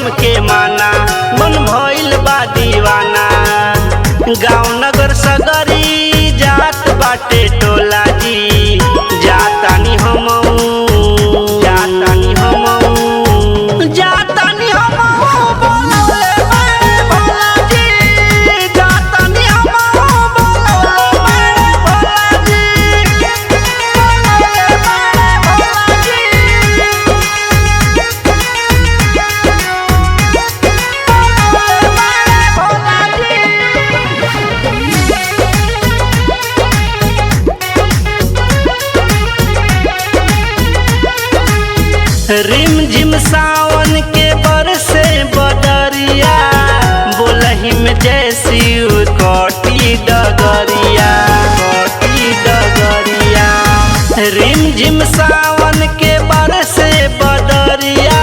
हमके माना मन भइल बा दीवाना। गाँव नगर सगरी जात बाटे टोला जी जातानी हमऊ जातानी हमऊ जातानी हमऊ बोलले मैं भोला जी जातानी हमऊ बोलले मैं भोला जी बोलले मैं भोला जी बोलले मैं भोला जी। रिम झिम सावन के बरसे बदरिया बोलही में जैसी कटी डगरिया कटी डगरिया। रिम झिम सावन के बरसे बदरिया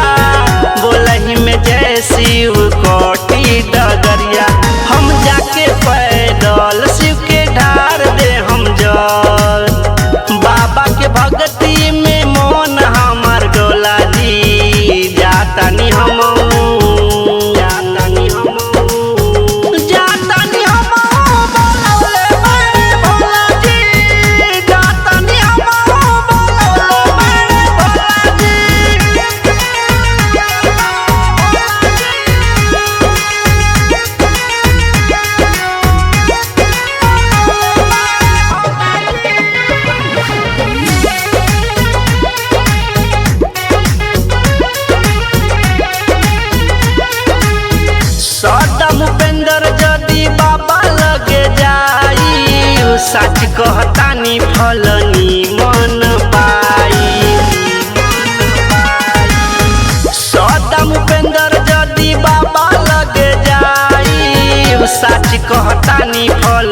बोलही में जैसी कटी डगरिया। हम जाके पैदल शिव के ढार दे हम जल बाबा के भक्ति में मन हमार डोला जी जातानी हमऊ जातानी हमऊ जातानी हमऊ बोलले मैं भोला जी जातानी हमऊ बोलले मैं भोला जी सदम उपेंद्र जदि बाबा लगे जाई सच कहतानी फलनी मन पाई। सदम उपेंद्र जदि बाबा लगे जाई सच कहतानी फल